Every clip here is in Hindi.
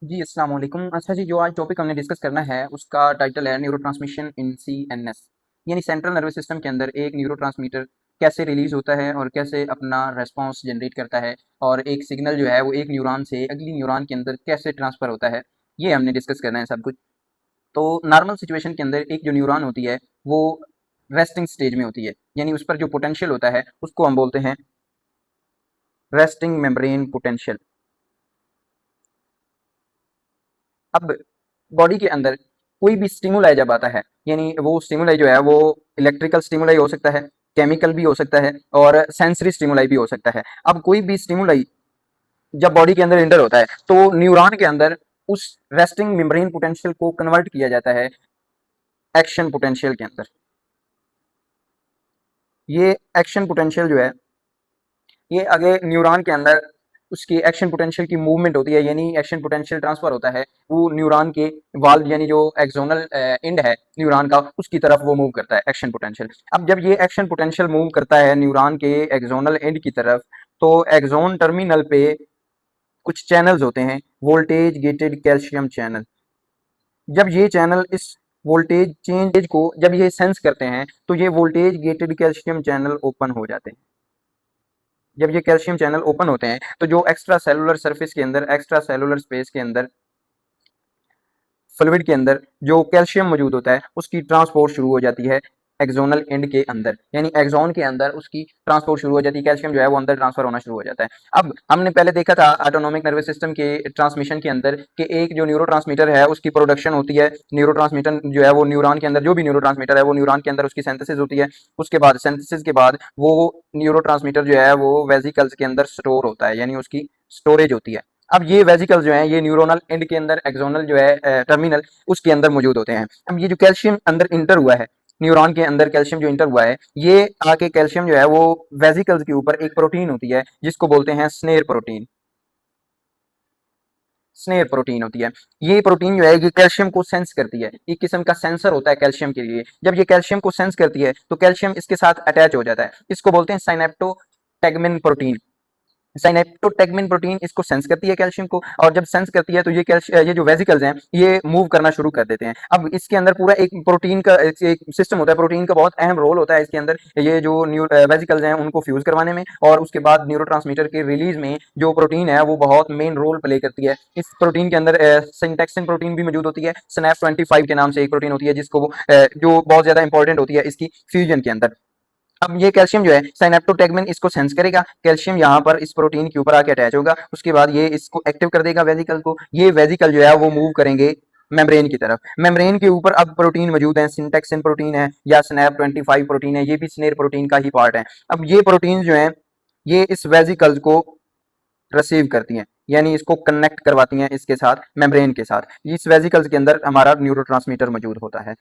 जी, अस्सलाम वालेकुम। अच्छा जी, जो आज टॉपिक हमने डिस्कस करना है, उसका टाइटल है न्यूरोट्रांसमिशन इन सीएनएस। यानी सेंट्रल नर्वस सिस्टम के अंदर एक न्यूरोट्रांसमीटर कैसे रिलीज़ होता है और कैसे अपना रिस्पॉन्स जनरेट करता है और एक सिग्नल जो है वो एक न्यूरॉन से अगली न्यूरॉन के अंदर कैसे ट्रांसफ़र होता है, ये हमने डिस्कस करना है सब कुछ। तो नॉर्मल सिचुएशन के अंदर एक जो न्यूरॉन होती है, वो रेस्टिंग स्टेज में होती है, यानी उस पर जो पोटेंशियल होता है, उसको हम बोलते हैं रेस्टिंग मेम्ब्रेन पोटेंशियल। अब बॉडी के अंदर कोई भी स्टिमुलाई जब आता है, यानी वो स्टिमुलाई जो है वो इलेक्ट्रिकल स्टिमुलाई हो सकता है, केमिकल भी हो सकता है और सेंसरी स्टिमुलाई भी हो सकता है। अब कोई भी स्टिमुलाई जब बॉडी के अंदर एंटर होता है तो न्यूरॉन के अंदर उस रेस्टिंग मेम्ब्रेन पोटेंशियल को कन्वर्ट किया जाता है एक्शन पोटेंशियल के अंदर। ये एक्शन पोटेंशियल जो है, ये आगे न्यूरॉन के अंदर उसकी एक्शन पोटेंशियल की मूवमेंट होती है, यानी एक्शन पोटेंशियल ट्रांसफर होता है वो न्यूरॉन के वाल्व यानी जो एक्सोनल एंड है न्यूरॉन का, उसकी तरफ वो मूव करता है एक्शन पोटेंशियल। अब जब ये एक्शन पोटेंशियल मूव करता है न्यूरॉन के एक्सोनल एंड की तरफ, तो एक्सोन टर्मिनल पे कुछ चैनल्स होते हैं, वोल्टेज गेटेड कैल्शियम चैनल। जब ये चैनल इस वोल्टेज चेंज को जब ये सेंस करते हैं, तो ये voltage gated calcium channel open हो जाते हैं। जब ये कैल्शियम चैनल ओपन होते हैं, तो जो एक्स्ट्रा सेलुलर सरफेस के अंदर, एक्स्ट्रा सेलुलर स्पेस के अंदर, फ्लूइड के अंदर जो कैल्शियम मौजूद होता है, उसकी ट्रांसपोर्ट शुरू हो जाती है एक्सोनल एंड के अंदर, यानी एक्सोन के अंदर उसकी ट्रांसपोर्ट शुरू हो जाती है, कैल्शियम जो है वो अंदर ट्रांसफर होना शुरू हो जाता है। अब हमने पहले देखा था ऑटोनोमिक नर्वस सिस्टम के ट्रांसमिशन के अंदर कि एक जो न्यूरोट्रांसमीटर है उसकी प्रोडक्शन होती है, न्यूरोट्रांसमीटर जो है वो न्यूरॉन के अंदर, जो भी न्यूरोट्रांसमीटर है वो न्यूरॉन के अंदर उसकी सिंथेसिस होती है। उसके बाद सिंथेसिस के बाद वो न्यूरोट्रांसमीटर जो है वो वेसिकल्स के अंदर स्टोर होता है, यानी उसकी स्टोरेज होती है। अब ये वेसिकल जो है ये न्यूरोनल एंड के अंदर, एक्सोनल जो है टर्मिनल, उसके अंदर मौजूद होते हैं। अब ये जो कैल्शियम अंदर इंटर हुआ है, न्यूरॉन के अंदर कैल्शियम जो इंटर हुआ है, ये आके कैल्शियम जो है वो वेसिकल्स के ऊपर एक प्रोटीन होती है जिसको बोलते हैं स्नेर प्रोटीन। स्नेर प्रोटीन होती है। ये प्रोटीन जो है ये कैल्शियम को सेंस करती है, एक किस्म का सेंसर होता है कैल्शियम के लिए। जब ये कैल्शियम को सेंस करती है तो कैल्शियम इसके साथ अटैच हो जाता है, इसको बोलते हैं साइनेप्टोटेगमिन प्रोटीन। साइनेप्टोटेगमिन प्रोटीन इसको सेंस करती है कैल्शियम को, और जब सेंस करती है तो ये जो वेसिकल्स हैं ये मूव करना शुरू कर देते हैं। अब इसके अंदर पूरा एक प्रोटीन का एक सिस्टम होता है, प्रोटीन का बहुत अहम रोल होता है इसके अंदर, ये जो वेसिकल्स हैं उनको फ्यूज करवाने में, और उसके बाद न्यूरोट्रांसमीटर के रिलीज में जो प्रोटीन है वो बहुत मेन रोल प्ले करती है। इस प्रोटीन के अंदर सिंटैक्सिन प्रोटीन भी मौजूद होती है, स्नैप 25 के नाम से एक प्रोटीन होती है जिसको जो बहुत ज्यादा इंपॉर्टेंट होती है इसकी फ्यूजन के अंदर। अब ये कैल्शियम जो है साइनेप्टोटेगमिन इसको सेंस करेगा, कैल्शियम यहाँ पर इस प्रोटीन के ऊपर आके अटैच होगा, उसके बाद ये इसको एक्टिव कर देगा वेसिकल को। ये वेसिकल जो है वो मूव करेंगे मेम्ब्रेन की तरफ। मेम्ब्रेन के ऊपर अब प्रोटीन मौजूद है, सिंटेक्सिन प्रोटीन है या स्नैप 25 प्रोटीन है, ये भी स्नेर प्रोटीन का ही पार्ट है। अब ये प्रोटीन जो है ये इस वेसिकल्स को रिसीव करती हैं, यानी इसको कनेक्ट करवाती हैं इसके साथ, मेम्ब्रेन के साथ। इस वेसिकल्स के अंदर हमारा न्यूरोट्रांसमीटर मौजूद होता है।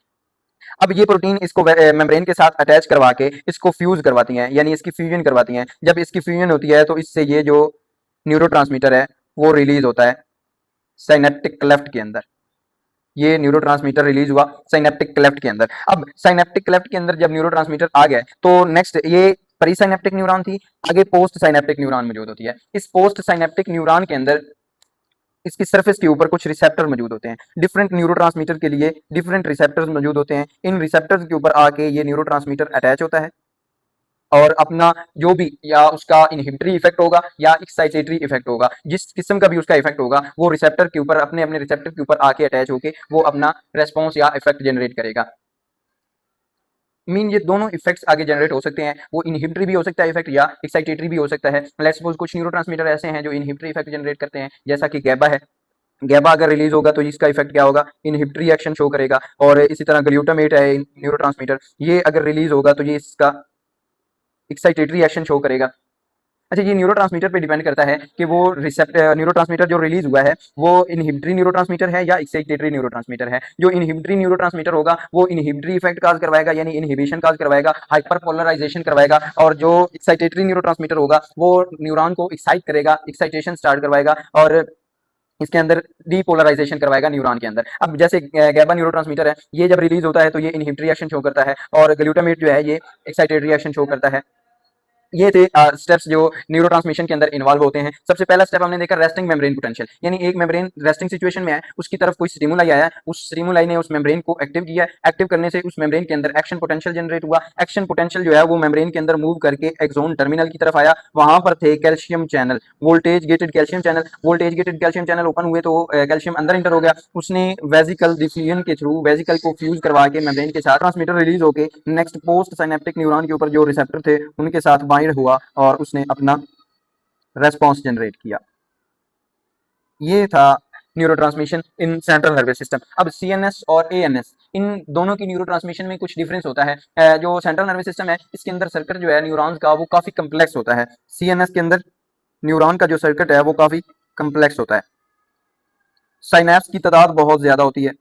अब ये प्रोटीन इसको मेम्ब्रेन के साथ अटैच करवा के इसको फ्यूज करवाती हैं, यानी इसकी फ्यूजन करवाती हैं। जब इसकी फ्यूजन होती है तो इससे ये जो न्यूरोट्रांसमीटर है वो रिलीज होता है साइनेप्टिक क्लेफ्ट के अंदर। ये न्यूरोट्रांसमीटर रिलीज हुआ साइनेप्टिक क्लेफ्ट के अंदर। अब साइनेप्टिक क्लेफ्ट के अंदर जब न्यूरोट्रांसमीटर आ गया तो नेक्स्ट ये प्री साइनेप्टिक न्यूरॉन थी, आगे पोस्ट साइनेप्टिक न्यूरॉन मौजूद होती है। इस पोस्ट साइनेप्टिक न्यूरॉन के अंदर इसकी सरफेस के ऊपर कुछ रिसेप्टर मौजूद होते हैं, डिफरेंट न्यूरोट्रांसमीटर के लिए डिफरेंट रिसेप्टर्स मौजूद होते हैं। इन रिसेप्टर्स के ऊपर आके ये न्यूरोट्रांसमीटर अटैच होता है और अपना जो भी या उसका इनहिबिटरी इफेक्ट होगा या एक्साइटेटरी इफेक्ट होगा, जिस किस्म का भी उसका इफेक्ट होगा, वो रिसेप्टर के ऊपर अपने अपने रिसेप्टर के ऊपर आके अटैच होके वो अपना रेस्पॉन्स या इफेक्ट जनरेट करेगा। मीन ये दोनों इफेक्ट्स आगे जनरेट हो सकते हैं, वो इनहिबिटरी भी हो सकता है इफेक्ट या एक्साइटेटरी भी हो सकता है। लेट्स सपोज कुछ न्यूरोट्रांसमीटर ऐसे हैं जो इनहिबिटरी इफेक्ट जनरेट करते हैं, जैसा कि गैबा है। गैबा अगर रिलीज होगा तो इसका इफेक्ट क्या होगा, इनहिबिटरी एक्शन शो करेगा। और इसी तरह ग्लूटामेट है न्यूरोट्रांसमीटर, ये अगर रिलीज होगा तो ये इसका एक्साइटेटरी एक्शन शो करेगा। अच्छा, ये न्यूरोट्रांसमीटर पे डिपेंड करता है कि वो न्यूरोट्रांसमीटर जो रिलीज हुआ है वो इनहिबिटरी न्यूरोट्रांसमीटर है या एक्साइटेटरी न्यूरोट्रांसमीटर है। जो इनहिबिटरी न्यूरोट्रांसमीटर होगा वो इनहिबिटरी इफेक्ट काज करवाएगा, यानी इनहिबिशन काज करवाएगा, हाइपर पोलराइजेशन करवाएगा। और जो एक्साइटेटरी न्यूरोट्रांसमीटर होगा वो न्यूरॉन को एक्साइट करेगा, एक्साइटेशन स्टार्ट करवाएगा और इसके अंदर डीपोलराइजेशन करवाएगा न्यूरॉन के अंदर। अब जैसे गैबा न्यूरोट्रांसमीटर है, ये जब रिलीज होता है तो ये इनहिबिटरी एक्शन शो करता है, और ग्लूटामेट जो है ये एक्साइटेटरी एक्शन शो करता है। ये थे स्टेप्स जो न्यूरोट्रांसमिशन के अंदर इन्वॉल्व होते हैं। सबसे पहला स्टेप हमने देखा रेस्टिंग मेम्ब्रेन पोटेंशियल, यानी एक मेम्ब्रेन रेस्टिंग सिचुएशन में है, उसकी तरफ कोई स्टिमुलाई आया, उस स्टिमुलाई ने उस मेम्ब्रेन को एक्टिव किया, एक्टिव करने से उस मेम्ब्रेन के अंदर एक्शन पोटेंशियल जनरेट हुआ, एक्शन पोटेंशियल जो है वो मेम्ब्रेन के अंदर मूव करके एक्सोन टर्मिनल की तरफ आया, वहां पर थे calcium channel, voltage gated calcium channel, voltage gated calcium channel open हुए तो कैल्शियम अंदर इंटर हो गया, उसने वेजिकल डिफ्यूजन के थ्रू वेजिकल को फ्यूज करवा के मेम्ब्रेन के साथ ट्रांसमीटर रिलीज होके नेक्स्ट पोस्ट साइनेप्टिक न्यूरॉन के ऊपर जो रिसेप्टर थे उनके साथ बाइंड हुआ और उसने अपना रेस्पॉन्स जनरेट किया। ये था neurotransmission in central nervous system. अब सीएनएस और एएनएस, इन दोनों की न्यूरोट्रांसमिशन में कुछ डिफरेंस होता है। जो सेंट्रल नर्वस सिस्टम है इसके अंदर सर्किट जो है न्यूरॉन्स का वो काफी कम्प्लेक्स होता है। सीएनएस के अंदर न्यूरॉन का जो सर्किट है वो काफी कम्प्लेक्स होता है, साइनेप्स की तादाद बहुत ज्यादा होती है।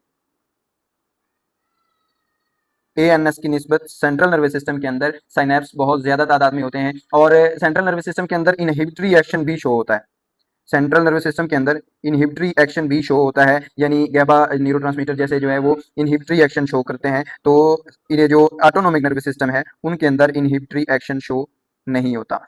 एएनएस की निस्बत सेंट्रल नर्वस सिस्टम के अंदर साइनेप्स बहुत ज्यादा तादाद में होते हैं और सेंट्रल नर्वस सिस्टम के अंदर इनहिबिटरी एक्शन भी शो होता है। सेंट्रल नर्वस सिस्टम के अंदर इनहिबिटरी एक्शन भी शो होता है, यानी गैबा न्यूरोट्रांसमीटर जैसे जो है वो इनहिबिटरी एक्शन शो करते हैं, तो ये जो ऑटोनोमिक नर्वस सिस्टम है उनके अंदर इनहिबिटरी एक्शन शो नहीं होता।